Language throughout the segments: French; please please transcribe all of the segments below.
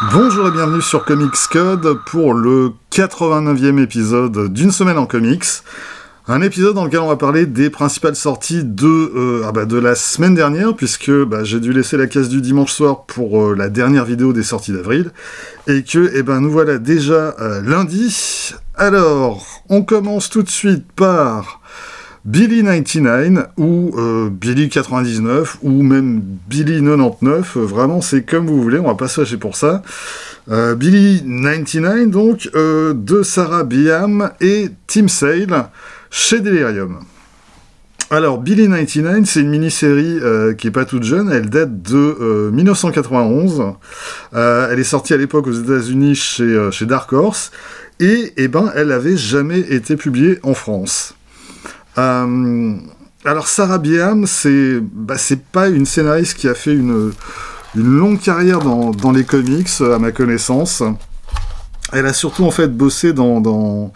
Bonjour et bienvenue sur Comics Code pour le 89e épisode d'une semaine en comics. Un épisode dans lequel on va parler des principales sorties de la semaine dernière, puisque j'ai dû laisser la case du dimanche soir pour la dernière vidéo des sorties d'avril, et que nous voilà déjà lundi. Alors, on commence tout de suite par Billy 99, ou Billy 99, ou même Billy 99, vraiment c'est comme vous voulez, on va pas se fâcher pour ça. Billy 99, donc, de Sarah Biam et Tim Sale, chez Delirium. Alors, Billy 99, c'est une mini-série qui est pas toute jeune, elle date de 1991, elle est sortie à l'époque aux États-Unis chez Dark Horse, et elle avait jamais été publiée en France. Alors Sarah Biam, c'est pas une scénariste qui a fait une longue carrière dans les comics, à ma connaissance. Elle a surtout en fait bossé dans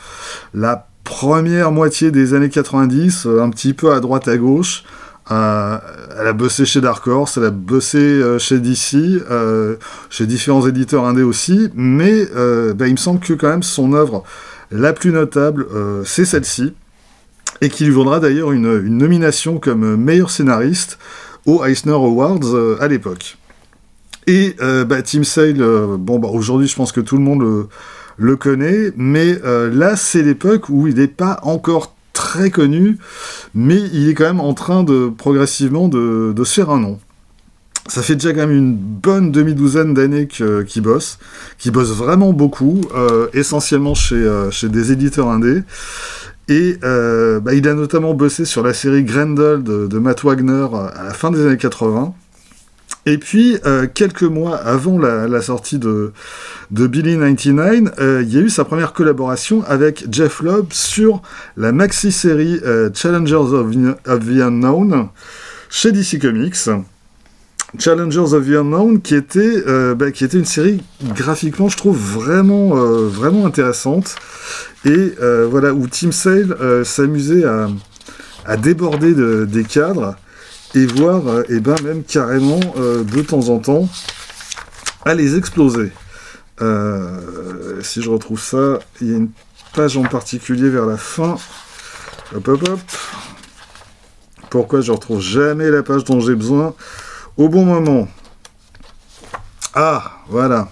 la première moitié des années 90, un petit peu à droite à gauche. Elle a bossé chez Dark Horse, elle a bossé chez DC, chez différents éditeurs indés aussi, mais il me semble que quand même son œuvre la plus notable, c'est celle-ci, et qui lui vaudra d'ailleurs une nomination comme meilleur scénariste aux Eisner Awards à l'époque. Et Tim Sale, aujourd'hui je pense que tout le monde le connaît, mais là c'est l'époque où il n'est pas encore très connu, mais il est quand même en train de progressivement de se faire un nom. Ça fait déjà quand même une bonne demi-douzaine d'années qu'il bosse vraiment beaucoup, essentiellement chez des éditeurs indés. Et il a notamment bossé sur la série Grendel de Matt Wagner à la fin des années 80. Et puis, quelques mois avant la sortie de Billy 99, il y a eu sa première collaboration avec Jeff Loeb sur la maxi-série Challengers of the Unknown chez DC Comics. Challengers of the Unknown, qui était une série graphiquement, je trouve, vraiment intéressante. Et où Tim Sale s'amusait à déborder des cadres et voir même carrément de temps en temps à les exploser. Si je retrouve ça, il y a une page en particulier vers la fin. Hop. Pourquoi je ne retrouve jamais la page dont j'ai besoin au bon moment? Ah, voilà.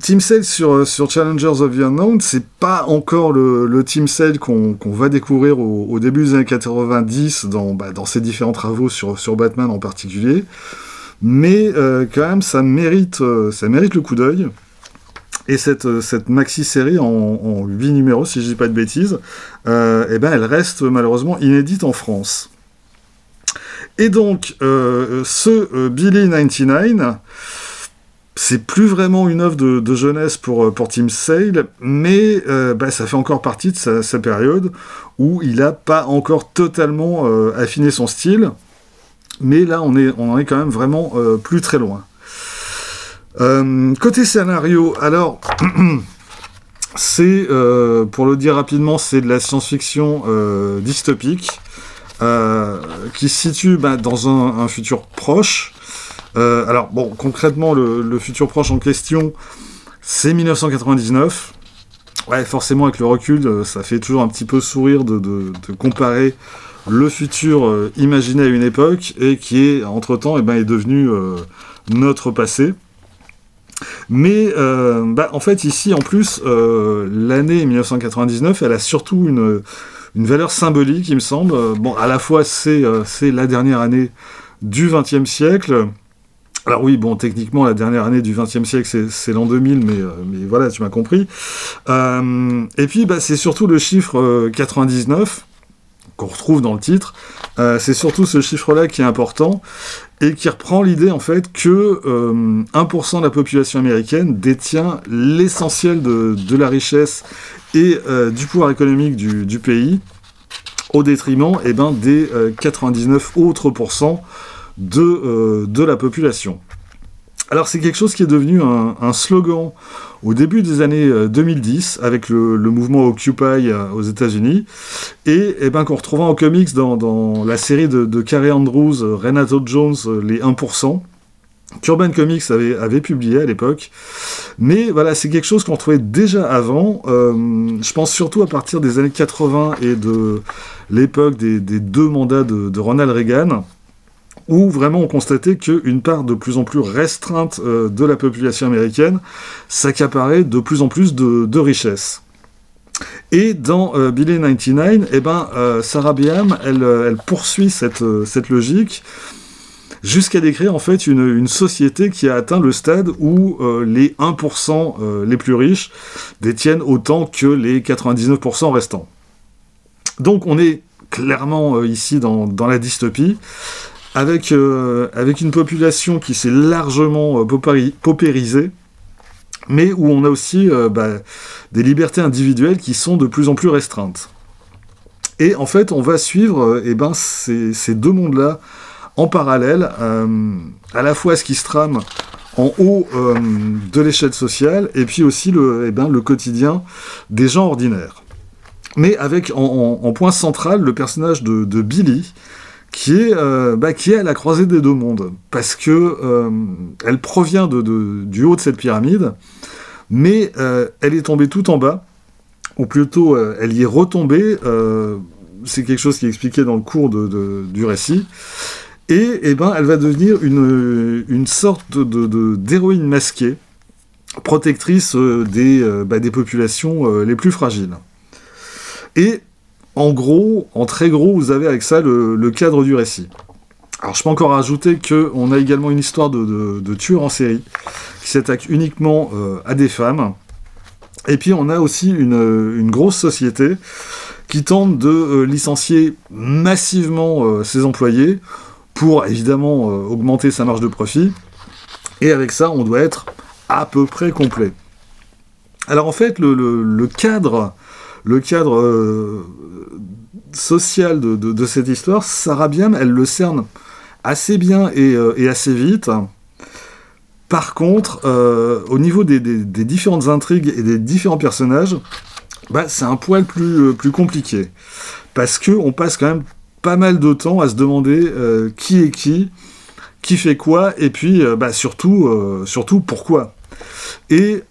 Tim Sale sur Challengers of the Unknown, c'est pas encore le Tim Sale qu'on va découvrir au début des années 90 dans ses différents travaux sur Batman en particulier, mais quand même ça mérite le coup d'œil. Et cette maxi-série en 8 numéros, si je dis pas de bêtises, elle reste malheureusement inédite en France. Et donc, Billy 99, c'est plus vraiment une œuvre de jeunesse pour Tim Sale, mais ça fait encore partie de sa période où il n'a pas encore totalement affiné son style, mais là on en est quand même vraiment plus très loin. Côté scénario, alors c'est, pour le dire rapidement, c'est de la science-fiction dystopique, qui se situe dans un futur proche. Concrètement, le futur proche en question, c'est 1999. Ouais, forcément, avec le recul, ça fait toujours un petit peu sourire de comparer le futur imaginé à une époque et qui est, entre-temps, est devenu notre passé. Mais, en fait, ici, en plus, l'année 1999, elle a surtout une valeur symbolique, il me semble. À la fois, c'est la dernière année du XXe siècle. Alors oui, techniquement, la dernière année du XXe siècle, c'est l'an 2000, mais voilà, tu m'as compris. Et puis, c'est surtout le chiffre 99, qu'on retrouve dans le titre. C'est surtout ce chiffre-là qui est important, et qui reprend l'idée, en fait, que 1% de la population américaine détient l'essentiel de la richesse et du pouvoir économique du pays, au détriment des 99 autres pourcents de la population. Alors c'est quelque chose qui est devenu un slogan au début des années 2010 avec le mouvement Occupy aux États-Unis et qu'on retrouvera en comics dans la série de Carey Andrews, Renato Jones, les 1%. qu'Urban Comics avait publié à l'époque. Mais voilà, c'est quelque chose qu'on trouvait déjà avant. Je pense surtout à partir des années 80 et de l'époque des 2 mandats de Ronald Reagan, où vraiment on constatait qu'une part de plus en plus restreinte de la population américaine s'accaparait de plus en plus de richesses. Et dans Billy 99, Sarah Biam, elle poursuit cette logique jusqu'à décrire en fait une société qui a atteint le stade où les 1% les plus riches détiennent autant que les 99% restants. Donc on est clairement ici dans la dystopie, avec une population qui s'est largement paupérisée, mais où on a aussi des libertés individuelles qui sont de plus en plus restreintes. Et en fait, on va suivre ces 2 mondes-là en parallèle, à la fois ce qui se trame en haut de l'échelle sociale, et puis aussi le quotidien des gens ordinaires. Mais avec en point central le personnage de Billy, qui est à la croisée des 2 mondes, parce que elle provient du haut de cette pyramide, mais elle est tombée tout en bas, ou plutôt elle y est retombée, c'est quelque chose qui est expliqué dans le cours du récit, et elle va devenir une sorte d'héroïne masquée, protectrice des populations les plus fragiles. Et en gros, en très gros, vous avez avec ça le cadre du récit. Alors je peux encore rajouter qu'on a également une histoire de tueurs en série qui s'attaque uniquement à des femmes. Et puis on a aussi une grosse société qui tente de licencier massivement ses employés pour évidemment augmenter sa marge de profit. Et avec ça, on doit être à peu près complet. Alors en fait, le cadre social de cette histoire, Sarah Biam, elle le cerne assez bien et assez vite. Par contre, au niveau des différentes intrigues et des différents personnages, c'est un poil plus compliqué. Parce qu'on passe quand même pas mal de temps à se demander qui est qui fait quoi, et puis surtout pourquoi. Et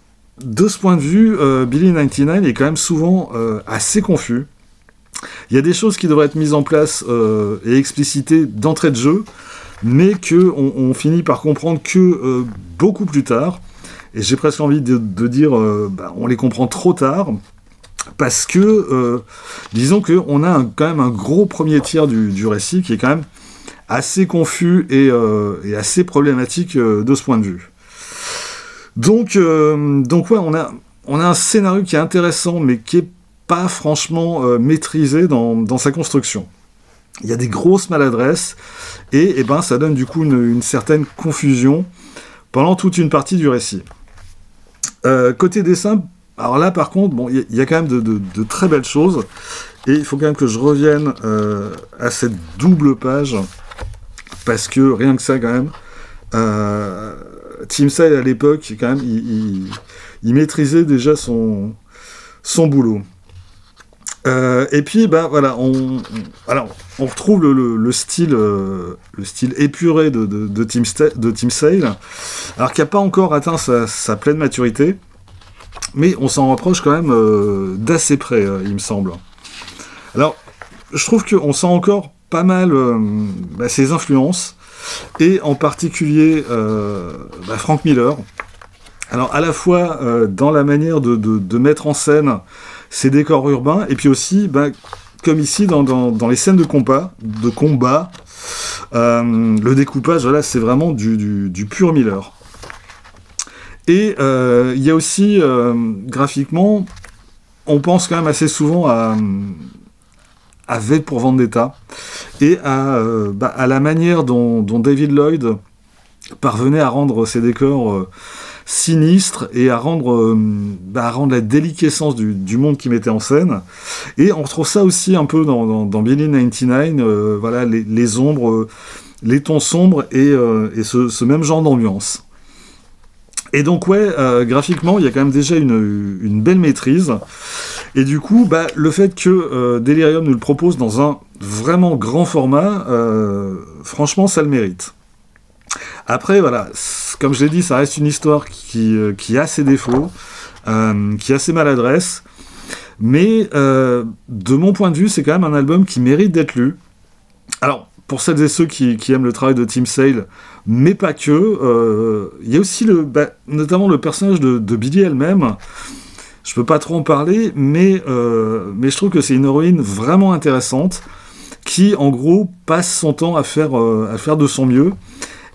de ce point de vue, Billy 99 est quand même souvent assez confus. Il y a des choses qui devraient être mises en place et explicitées d'entrée de jeu, mais qu'on finit par comprendre que beaucoup plus tard. Et j'ai presque envie de dire, on les comprend trop tard, parce que, disons qu'on a quand même un gros premier tiers du récit qui est quand même assez confus et assez problématique de ce point de vue. Donc ouais, on a un scénario qui est intéressant, mais qui est pas franchement maîtrisé dans sa construction. Il y a des grosses maladresses, et ça donne du coup une certaine confusion pendant toute une partie du récit. Côté dessin, alors là par contre, il y a quand même de très belles choses, et il faut quand même que je revienne à cette double page, parce que rien que ça quand même, Tim Sale à l'époque, quand même, il maîtrisait déjà son boulot. Et puis, voilà, on retrouve le style épuré de Tim Sale, alors qui n'a pas encore atteint sa pleine maturité, mais on s'en rapproche quand même d'assez près, il me semble. Alors, je trouve qu'on sent encore pas mal ses influences, et en particulier Frank Miller. Alors, à la fois dans la manière de mettre en scène ces décors urbains, et puis aussi, comme ici, dans les scènes de combat, le découpage, voilà, c'est vraiment du pur Miller. Et il y a aussi, graphiquement, on pense quand même assez souvent à V pour Vendetta, et à la manière dont David Lloyd parvenait à rendre ses décors sinistres, et à rendre la déliquescence du monde qu'il mettait en scène. Et on retrouve ça aussi un peu dans Billy 99, voilà, les ombres, les tons sombres, et ce même genre d'ambiance. Et donc ouais, graphiquement, il y a quand même déjà une belle maîtrise. Et du coup, le fait que Delirium nous le propose dans un vraiment grand format, franchement, ça le mérite. Après, voilà, comme je l'ai dit, ça reste une histoire qui a ses défauts, qui a ses maladresses, mais de mon point de vue, c'est quand même un album qui mérite d'être lu. Alors, pour celles et ceux qui aiment le travail de Tim Sale, mais pas que, il y a aussi notamment le personnage de Billy elle-même. Je peux pas trop en parler, mais je trouve que c'est une héroïne vraiment intéressante, qui, en gros, passe son temps à faire de son mieux,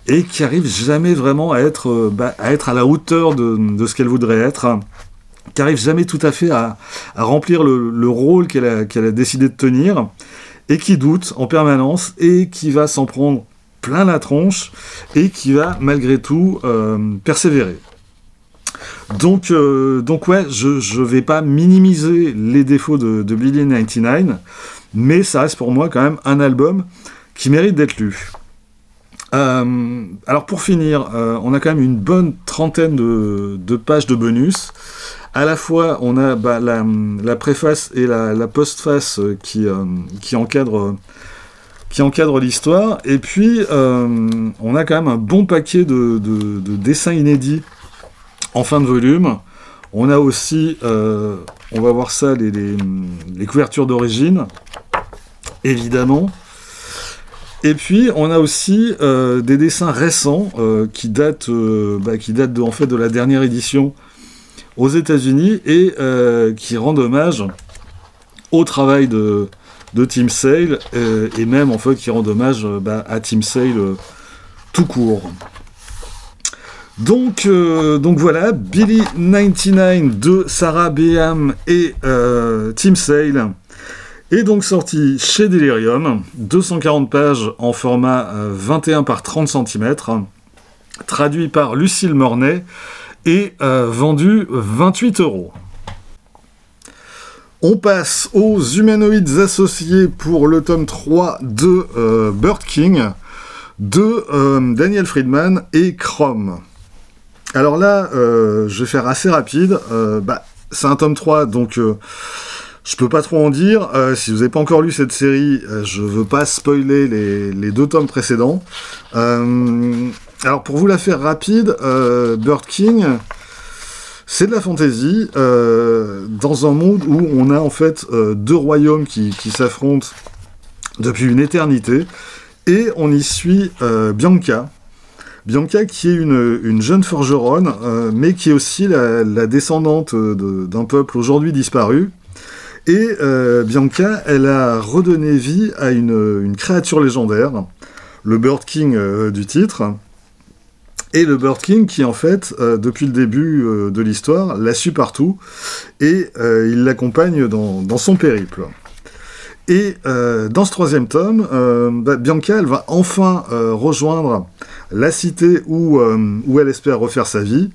et qui arrive jamais vraiment à être à la hauteur de ce qu'elle voudrait être, qui arrive jamais tout à fait à remplir le rôle qu'elle a décidé de tenir, et qui doute en permanence, et qui va s'en prendre plein la tronche, et qui va malgré tout persévérer. Donc ouais, je vais pas minimiser les défauts de Billy 99, mais ça reste pour moi quand même un album qui mérite d'être lu. Alors pour finir, on a quand même une bonne trentaine de pages de bonus. À la fois, on a la préface et la postface qui encadrent l'histoire, et puis on a quand même un bon paquet de dessins inédits en fin de volume. On a aussi, on va voir ça, les couvertures d'origine, évidemment. Et puis, on a aussi des dessins récents qui datent de la dernière édition aux États-Unis, et qui rendent hommage au travail de Tim Sale, et même en fait qui rendent hommage à Tim Sale tout court. Donc voilà, Billy 99 de Sarah Beam et Tim Sale est donc sorti chez Delirium, 240 pages en format 21 par 30 cm, traduit par Lucille Mornay, et vendu 28 €. On passe aux humanoïdes associés pour le tome 3 de Bird King, de Daniel Friedman et Chrome. Alors là, je vais faire assez rapide. C'est un tome 3, donc je peux pas trop en dire. Si vous n'avez pas encore lu cette série, je veux pas spoiler les 2 tomes précédents. Alors pour vous la faire rapide, Bird King, c'est de la fantasy, dans un monde où on a en fait 2 royaumes qui s'affrontent depuis une éternité, et on y suit Bianca. Bianca qui est une jeune forgeronne, mais qui est aussi la descendante d'un peuple aujourd'hui disparu. Et Bianca, elle a redonné vie à une créature légendaire, le Bird King du titre. Et le Bird King qui, en fait, depuis le début de l'histoire, la suit partout, et il l'accompagne dans son périple. Et dans ce 3e tome, Bianca, elle va enfin rejoindre la cité où elle espère refaire sa vie,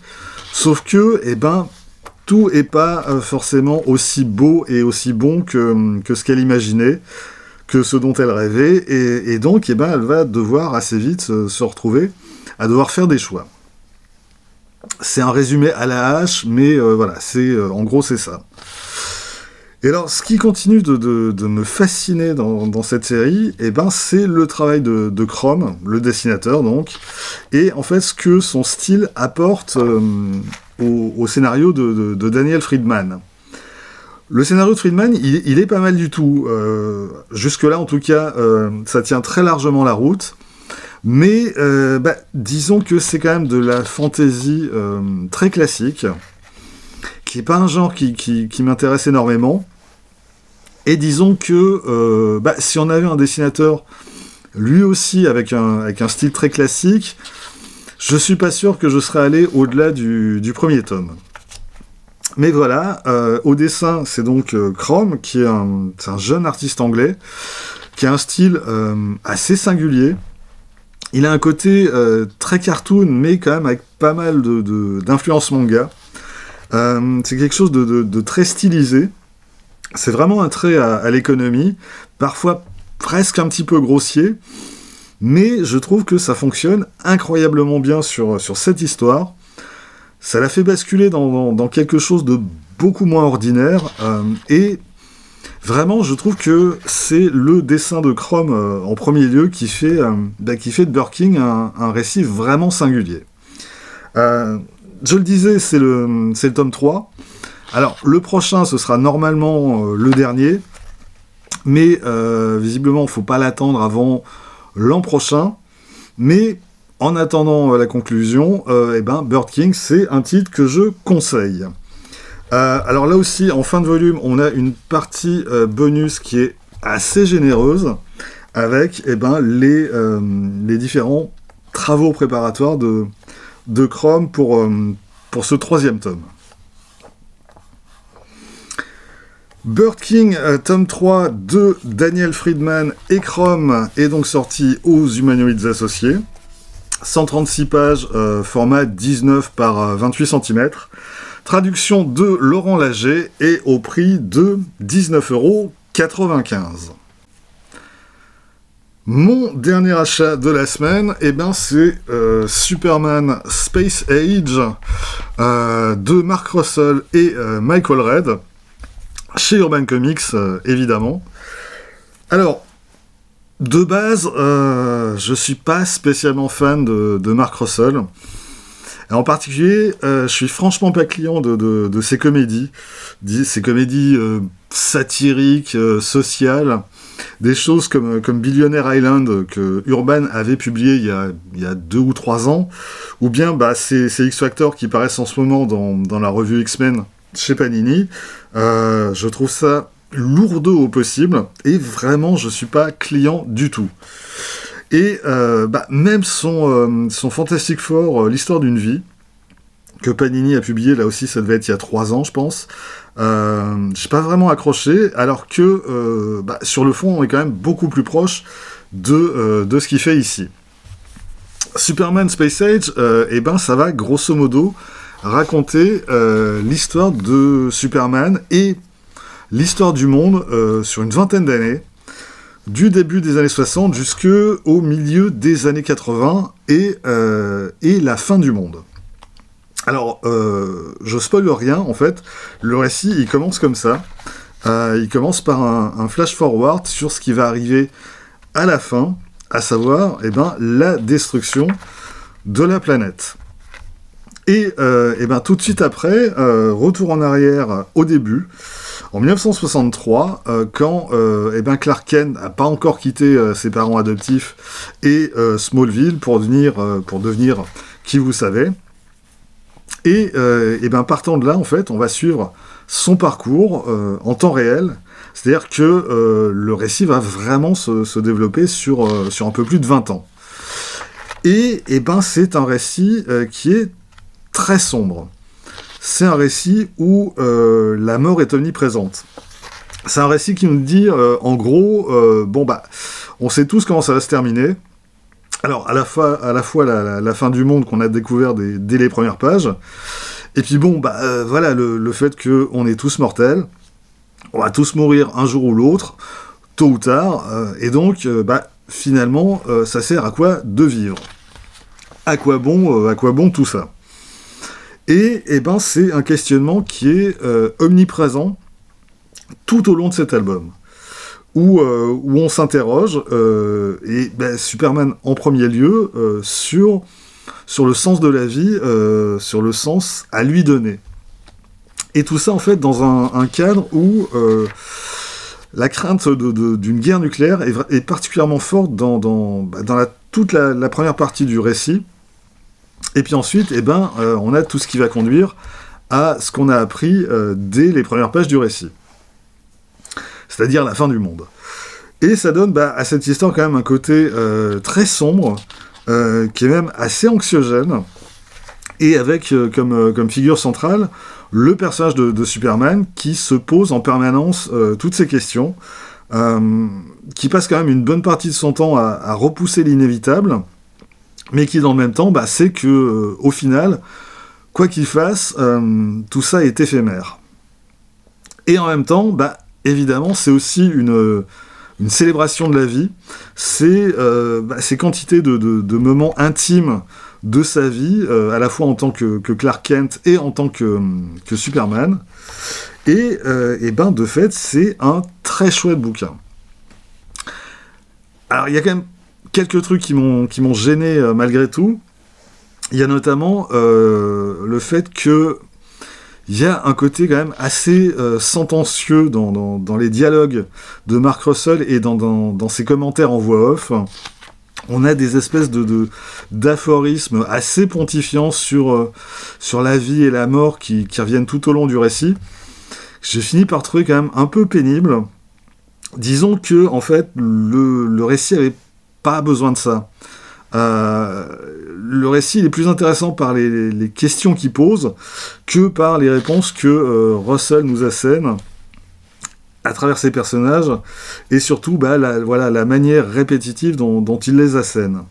sauf que, tout n'est pas forcément aussi beau et aussi bon que ce qu'elle imaginait, que ce dont elle rêvait, et donc, elle va devoir assez vite se retrouver à devoir faire des choix. C'est un résumé à la hache, mais voilà, en gros, c'est ça. Et alors, ce qui continue de me fasciner dans cette série, c'est le travail de Chrome, le dessinateur, donc, et en fait, ce que son style apporte au scénario de Daniel Friedman. Le scénario de Friedman, il est pas mal du tout. Jusque-là, en tout cas, ça tient très largement la route. Mais disons que c'est quand même de la fantasy très classique, qui n'est pas un genre qui m'intéresse énormément. Et disons que si on avait un dessinateur, lui aussi, avec un style très classique, je suis pas sûr que je serais allé au-delà du premier tome. Mais voilà, au dessin, c'est donc Chrome, qui est un jeune artiste anglais, qui a un style assez singulier. Il a un côté très cartoon, mais quand même avec pas mal d'influence manga. C'est quelque chose de très stylisé. C'est vraiment un trait à l'économie, parfois presque un petit peu grossier, mais je trouve que ça fonctionne incroyablement bien sur cette histoire. Ça la fait basculer dans quelque chose de beaucoup moins ordinaire, et Vraiment, je trouve que c'est le dessin de Chrome en premier lieu qui fait de Bird King un récit vraiment singulier. Je le disais, c'est le tome 3. Alors, le prochain, ce sera normalement le dernier, mais visiblement, il ne faut pas l'attendre avant l'an prochain. Mais en attendant la conclusion, Bird King, c'est un titre que je conseille. Alors là aussi, en fin de volume, on a une partie bonus qui est assez généreuse, avec les différents travaux préparatoires de Chrome pour ce 3e tome. Bird King, tome 3 de Daniel Friedman et Chrome est donc sorti aux Humanoïdes Associés. 136 pages, format 19 par 28 cm. Traduction de Laurent Lager et au prix de 19,95 €. Mon dernier achat de la semaine, c'est Superman Space Age de Mark Russell et Michael Red, chez Urban Comics, évidemment. Alors, de base, je suis pas spécialement fan de Mark Russell. Et en particulier, je suis franchement pas client de ces comédies. Ces comédies satiriques, sociales. Des choses comme Billionaire Island, que Urban avait publié il y a 2 ou 3 ans. Ou bien ces X-Factor qui paraissent en ce moment dans la revue X-Men chez Panini. Je trouve ça lourdeau au possible. Et vraiment, je suis pas client du tout. Et même son Fantastic Four, l'histoire d'une vie, que Panini a publié, là aussi ça devait être il y a 3 ans je pense, j'ai pas vraiment accroché, alors que sur le fond on est quand même beaucoup plus proche de ce qu'il fait ici. Superman Space Age, ça va grosso modo raconter l'histoire de Superman et l'histoire du monde sur une vingtaine d'années, du début des années 60 jusqu'au milieu des années 80 et la fin du monde. Alors, je spoil rien, en fait. Le récit, il commence comme ça. Il commence par un flash-forward sur ce qui va arriver à la fin, à savoir, la destruction de la planète. Et tout de suite après, retour en arrière au début, en 1963, quand Clark Kent n'a pas encore quitté ses parents adoptifs et Smallville pour devenir qui vous savez. Et partant de là, en fait, on va suivre son parcours en temps réel. C'est-à-dire que le récit va vraiment se développer sur un peu plus de 20 ans. Et c'est un récit qui est très sombre. C'est un récit où la mort est omniprésente. C'est un récit qui nous dit, en gros, on sait tous comment ça va se terminer. Alors, à la fois la fin du monde qu'on a découvert dès les premières pages, et puis le fait qu'on est tous mortels, on va tous mourir un jour ou l'autre, tôt ou tard, et donc, finalement, ça sert à quoi de vivre? À quoi bon tout ça? Et c'est un questionnement qui est omniprésent tout au long de cet album. Où on s'interroge, Superman en premier lieu, sur le sens de la vie, sur le sens à lui donner. Et tout ça, en fait, dans un cadre où la crainte d'une guerre nucléaire est particulièrement forte dans toute la première partie du récit. Et puis ensuite, on a tout ce qui va conduire à ce qu'on a appris dès les premières pages du récit. C'est-à-dire la fin du monde. Et ça donne à cette histoire quand même un côté très sombre, qui est même assez anxiogène, et avec comme figure centrale le personnage de Superman qui se pose en permanence toutes ces questions, qui passe quand même une bonne partie de son temps à repousser l'inévitable, mais qui dans le même temps sait que au final, quoi qu'il fasse, tout ça est éphémère. Et en même temps, évidemment, c'est aussi une célébration de la vie, c'est ces quantités de moments intimes de sa vie, à la fois en tant que Clark Kent et en tant que Superman. Et ben de fait, c'est un très chouette bouquin. Alors, il y a quand même quelques trucs qui m'ont gêné malgré tout. Il y a notamment le fait que il y a un côté quand même assez sentencieux dans les dialogues de Mark Russell et dans ses commentaires en voix off. On a des espèces d'aphorismes assez pontifiants sur la vie et la mort qui reviennent tout au long du récit. J'ai fini par trouver quand même un peu pénible. Disons que, en fait, le récit avait pas besoin de ça. Le récit il est plus intéressant par les questions qu'il pose que par les réponses que Russell nous assène à travers ses personnages, et surtout la manière répétitive dont il les assène.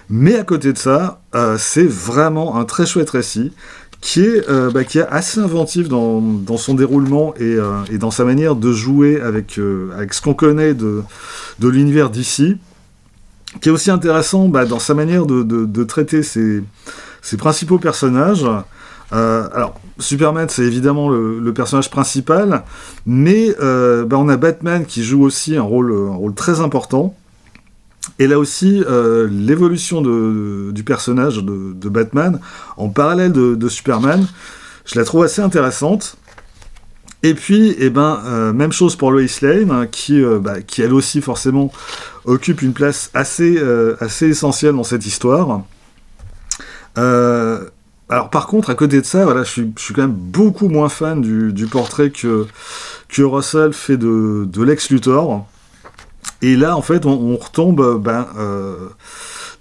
Mais à côté de ça, c'est vraiment un très chouette récit qui est assez inventif dans son déroulement et dans sa manière de jouer avec ce qu'on connaît de l'univers d'ici, qui est aussi intéressant dans sa manière de traiter ses principaux personnages. Alors, Superman, c'est évidemment le personnage principal, mais on a Batman qui joue aussi un rôle très important. Et là aussi, l'évolution du personnage de Batman, en parallèle de Superman, je la trouve assez intéressante. Et puis, même chose pour Lois Lane, qui elle aussi forcément occupe une place assez essentielle dans cette histoire. Alors par contre, à côté de ça, je suis quand même beaucoup moins fan du portrait que Russell fait de Lex Luthor. Et là, en fait, on retombe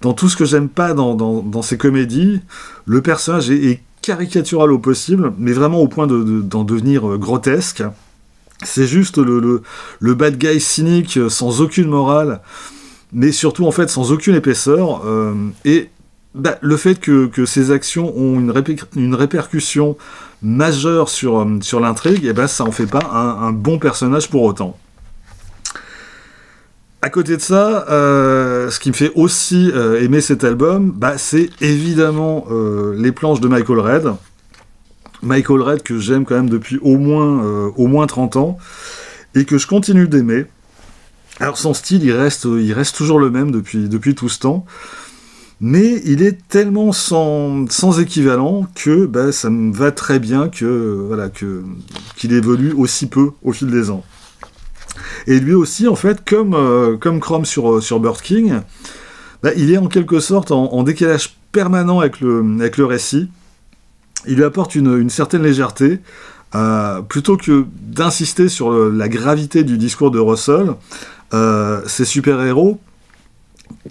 dans tout ce que j'aime pas dans ces comédies. Le personnage est caricatural au possible, mais vraiment au point d'en devenir grotesque. C'est juste le bad guy cynique, sans aucune morale, mais surtout, en fait, sans aucune épaisseur. Le fait que ces actions ont une répercussion majeure sur l'intrigue, ça en fait pas un bon personnage pour autant. À côté de ça, ce qui me fait aussi aimer cet album, c'est évidemment les planches de Michael Red. Michael Red que j'aime quand même depuis au moins 30 ans, et que je continue d'aimer. Alors son style, il reste toujours le même depuis tout ce temps, mais il est tellement sans équivalent que ça me va très bien qu'il évolue aussi peu au fil des ans. Et lui aussi, en fait, comme Chrome sur Bird King, il est en quelque sorte en décalage permanent avec le récit. Il lui apporte une certaine légèreté, plutôt que d'insister sur la gravité du discours de Russell. Ces super-héros,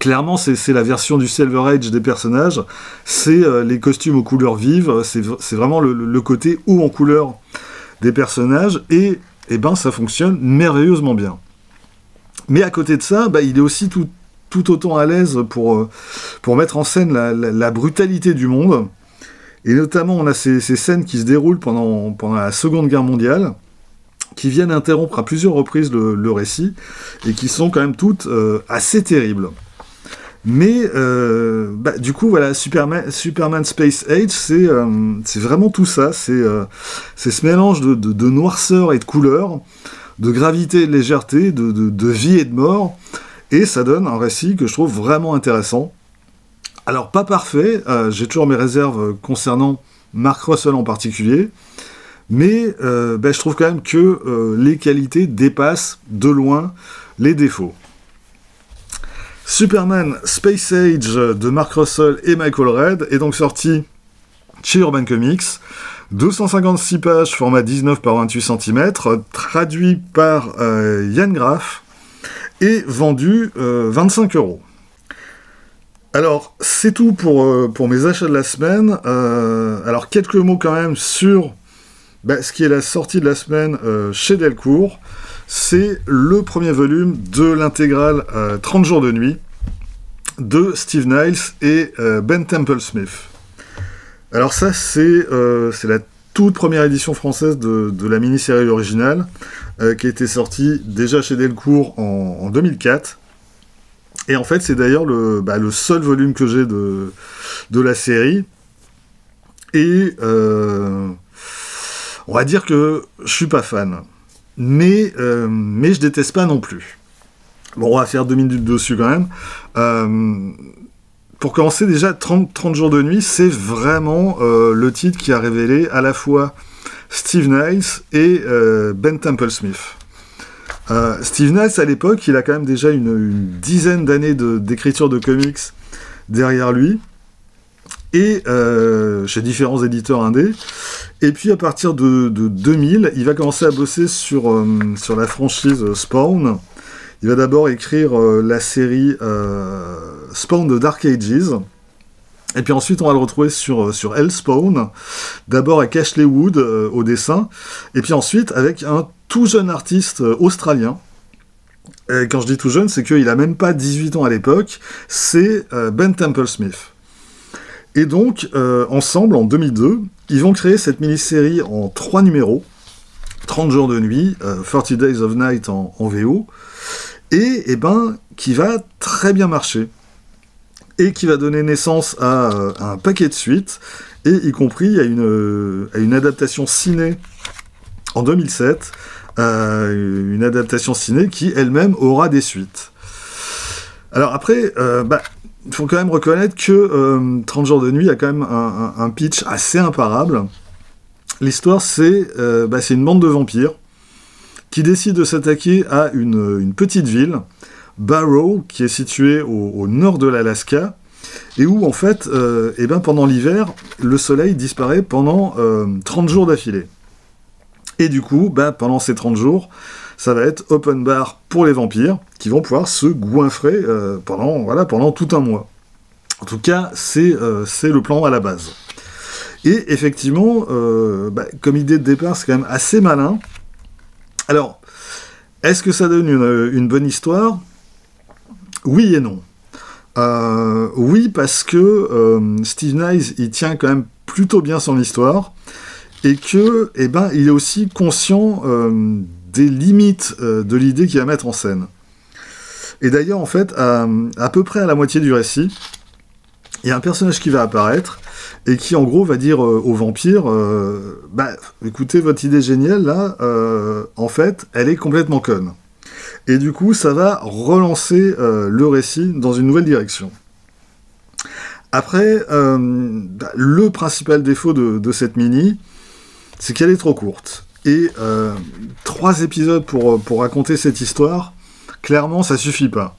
clairement, c'est la version du Silver Age des personnages, c'est les costumes aux couleurs vives, c'est vraiment le côté haut en couleur des personnages, et ça fonctionne merveilleusement bien. Mais à côté de ça, il est aussi tout autant à l'aise pour mettre en scène la brutalité du monde. Et notamment, on a ces scènes qui se déroulent pendant la Seconde Guerre mondiale, qui viennent interrompre à plusieurs reprises le récit, et qui sont quand même toutes assez terribles. Mais du coup, voilà, Superman Space Age, c'est vraiment tout ça. C'est ce mélange de noirceur et de couleur, de gravité et de légèreté, de vie et de mort, et ça donne un récit que je trouve vraiment intéressant. Alors, pas parfait, j'ai toujours mes réserves concernant Mark Russell en particulier, mais je trouve quand même que les qualités dépassent de loin les défauts. Superman Space Age de Mark Russell et Michael Red est donc sorti chez Urban Comics. 256 pages, format 19 par 28 cm, traduit par Yann Graff, et vendu 25 €. Alors, c'est tout pour mes achats de la semaine. Alors, quelques mots quand même sur ce qui est la sortie de la semaine chez Delcourt. C'est le premier volume de l'intégrale 30 jours de nuit de Steve Niles et Ben Temple-Smith. Alors ça, c'est la toute première édition française de la mini-série originale, qui a été sortie déjà chez Delcourt en 2004. Et en fait, c'est d'ailleurs le seul volume que j'ai de la série. Et On va dire que je suis pas fan. Mais je déteste pas non plus. Bon, on va faire 2 minutes dessus quand même. Pour commencer, déjà, 30 jours de nuit, c'est vraiment le titre qui a révélé à la fois Steve Niles et Ben Temple-Smith. Steve Niles, à l'époque, il a quand même déjà une dizaine d'années d'écriture de comics derrière lui, et chez différents éditeurs indés. Et puis, à partir de 2000, il va commencer à bosser sur la franchise Spawn. Il va d'abord écrire la série Spawn de Dark Ages, et puis ensuite on va le retrouver sur Hellspawn, d'abord avec Ashley Wood au dessin, et puis ensuite avec un tout jeune artiste australien. Et quand je dis tout jeune, c'est qu'il a même pas 18 ans à l'époque, c'est Ben Temple-Smith. Et donc, ensemble, en 2002, ils vont créer cette mini-série en 3 numéros, 30 jours de nuit, 40 Days of Night en VO, et qui va très bien marcher, et qui va donner naissance à un paquet de suites, et y compris à une adaptation ciné en 2007, une adaptation ciné qui elle-même aura des suites. Alors après, il faut quand même reconnaître que 30 jours de nuit a quand même un pitch assez imparable. L'histoire, c'est une bande de vampires qui décide de s'attaquer à une petite ville, Barrow, qui est située au nord de l'Alaska, et où, en fait, pendant l'hiver, le soleil disparaît pendant 30 jours d'affilée. Et du coup, pendant ces 30 jours, ça va être open bar pour les vampires, qui vont pouvoir se goinfrer pendant tout un mois. En tout cas, c'est le plan à la base. Et effectivement, comme idée de départ, c'est quand même assez malin. Alors, est-ce que ça donne une bonne histoire ? Oui et non. Oui, parce que Steve Niles, il tient quand même plutôt bien son histoire, et que, il est aussi conscient des limites de l'idée qu'il va mettre en scène. Et d'ailleurs, en fait, à peu près à la moitié du récit, il y a un personnage qui va apparaître, et qui en gros va dire aux vampires écoutez, votre idée géniale là, en fait, elle est complètement conne. Et du coup, ça va relancer le récit dans une nouvelle direction. Après, le principal défaut de cette mini, c'est qu'elle est trop courte. Et 3 épisodes pour raconter cette histoire, clairement, ça suffit pas.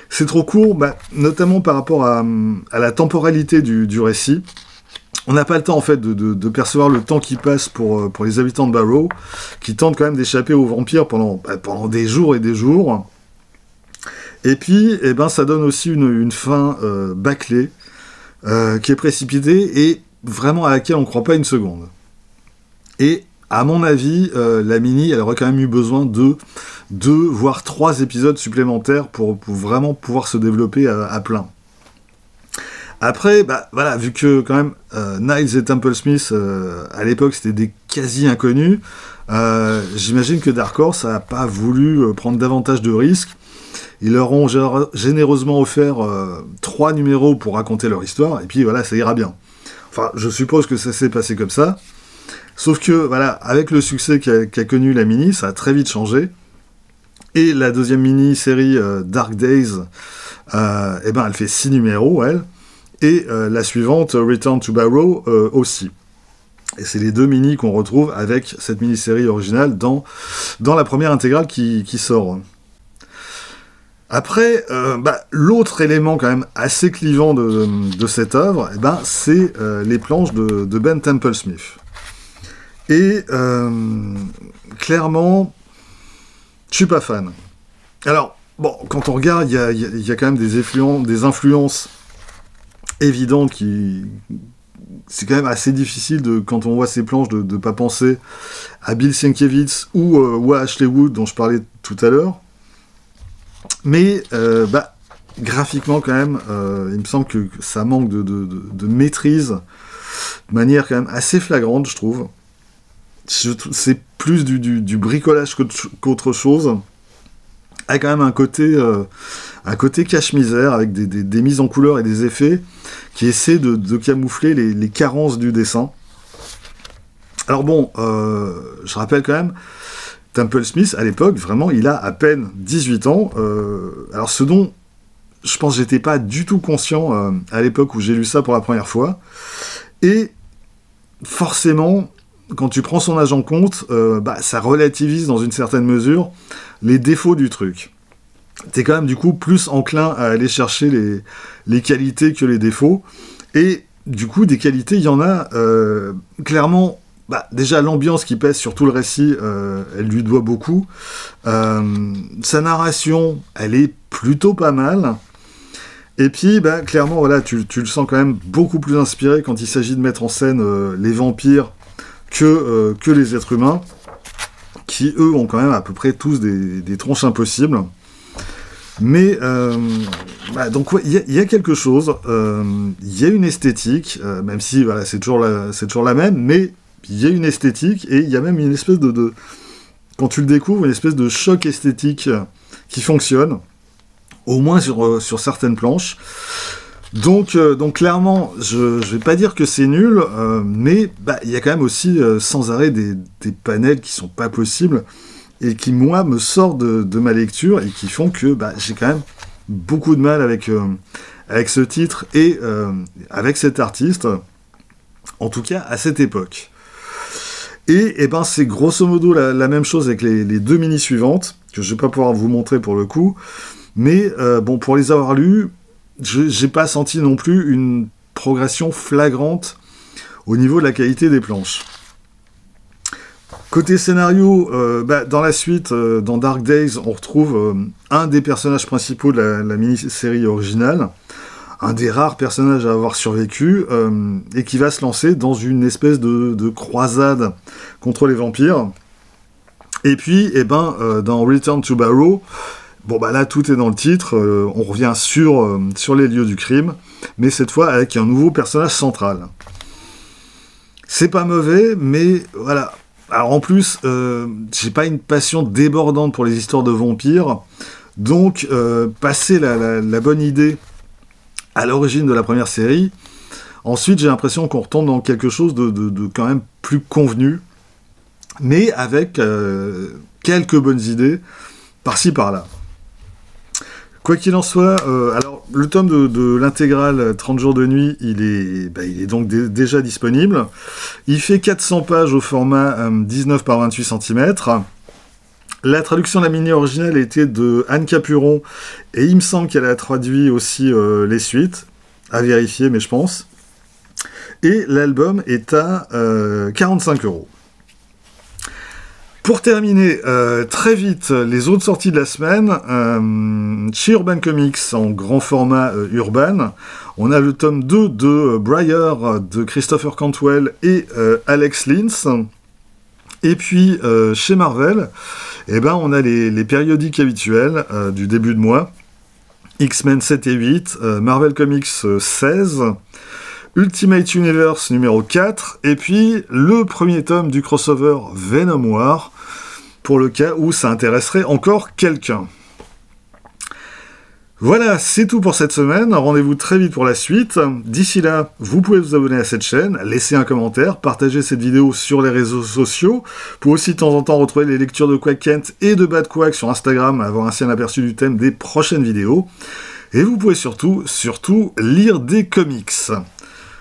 C'est trop court, notamment par rapport à la temporalité du récit. On n'a pas le temps, en fait, de percevoir le temps qui passe pour les habitants de Barrow, qui tentent quand même d'échapper aux vampires pendant des jours et des jours. Et puis, ça donne aussi une fin bâclée, qui est précipitée, et vraiment à laquelle on ne croit pas une seconde. Et, à mon avis, la mini, elle aurait quand même eu besoin de 2, voire 3 épisodes supplémentaires pour vraiment pouvoir se développer à plein. Après, vu que quand même Niles et Temple-Smith, à l'époque, c'était des quasi-inconnus, j'imagine que Dark Horse n'a pas voulu prendre davantage de risques. Ils leur ont généreusement offert 3 numéros pour raconter leur histoire, et puis voilà, ça ira bien. Enfin, je suppose que ça s'est passé comme ça. Sauf que, avec le succès qu'a connu la mini, ça a très vite changé. Et la deuxième mini-série, Dark Days, elle fait 6 numéros, elle. Et la suivante, Return to Barrow, aussi. Et c'est les 2 mini qu'on retrouve avec cette mini-série originale dans la première intégrale qui sort. Après, l'autre élément quand même assez clivant de cette œuvre, c'est les planches de Ben Temple-Smith. Et clairement, je suis pas fan. Alors, quand on regarde, il y a quand même des influences évidentes qui... C'est quand même assez difficile, quand on voit ces planches, de ne pas penser à Bill Sienkiewicz ou à Ashley Wood, dont je parlais tout à l'heure. Mais, graphiquement, quand même, il me semble que ça manque de maîtrise, de manière quand même assez flagrante, je trouve. C'est plus du bricolage qu'autre chose, avec quand même un côté cache-misère, avec des mises en couleur et des effets qui essaient de camoufler les carences du dessin. Alors bon, je rappelle quand même, Temple Smith, à l'époque, vraiment, il a à peine 18 ans. Alors ce dont je pense que j'étais pas du tout conscient à l'époque où j'ai lu ça pour la première fois. Et forcément, quand tu prends son âge en compte, ça relativise dans une certaine mesure les défauts du truc. T'es quand même du coup plus enclin à aller chercher les qualités que les défauts. Et du coup, des qualités, il y en a clairement. Déjà, l'ambiance qui pèse sur tout le récit, elle lui doit beaucoup. Sa narration, elle est plutôt pas mal. Et puis, clairement, voilà, tu le sens quand même beaucoup plus inspiré quand il s'agit de mettre en scène les vampires que les êtres humains, qui, eux, ont quand même à peu près tous des tronches impossibles. Mais, donc, ouais, il y a quelque chose, il y a une esthétique, même si, voilà, c'est toujours la même, mais il y a une esthétique, et il y a même une espèce de... Quand tu le découvres, une espèce de choc esthétique qui fonctionne, au moins sur certaines planches. Donc clairement, je vais pas dire que c'est nul, mais il y a quand même aussi sans arrêt des panels qui sont pas possibles, et qui, moi, me sortent de ma lecture, et qui font que j'ai quand même beaucoup de mal avec ce titre, et avec cet artiste, en tout cas à cette époque. Et c'est grosso modo la même chose avec les deux mini suivantes, que je vais pas pouvoir vous montrer pour le coup, mais pour les avoir lus, j'ai pas senti non plus une progression flagrante au niveau de la qualité des planches. Côté scénario, dans la suite, dans Dark Days, on retrouve un des personnages principaux de la mini-série originale, un des rares personnages à avoir survécu, et qui va se lancer dans une espèce de croisade contre les vampires. Et puis, dans Return to Barrow, là, tout est dans le titre, on revient sur les lieux du crime, mais cette fois avec un nouveau personnage central. C'est pas mauvais, mais voilà. Alors en plus, j'ai pas une passion débordante pour les histoires de vampires, donc passer la bonne idée à l'origine de la première série, ensuite j'ai l'impression qu'on retombe dans quelque chose de quand même plus convenu, mais avec quelques bonnes idées par-ci par-là. Quoi qu'il en soit, alors le tome de l'intégrale 30 jours de nuit, il est donc déjà disponible. Il fait 400 pages au format 19 par 28 cm. La traduction de la mini originale était de Anne Capuron, et il me semble qu'elle a traduit aussi les suites, à vérifier, mais je pense. Et l'album est à 45 €. Pour terminer, très vite, les autres sorties de la semaine, chez Urban Comics, en grand format Urban, on a le tome 2 de Briar, de Christopher Cantwell et Alex Lins. Et puis, chez Marvel, on a les périodiques habituels du début de mois. X-Men 7 et 8, Marvel Comics 16, Ultimate Universe numéro 4, et puis le premier tome du crossover Venom War, pour le cas où ça intéresserait encore quelqu'un. Voilà, c'est tout pour cette semaine. Rendez-vous très vite pour la suite. D'ici là, vous pouvez vous abonner à cette chaîne, laisser un commentaire, partager cette vidéo sur les réseaux sociaux, pour aussi de temps en temps retrouver les lectures de Quack Kent et de Bad Quack sur Instagram, avoir ainsi un aperçu du thème des prochaines vidéos. Et vous pouvez surtout lire des comics.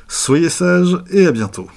Soyez sages et à bientôt.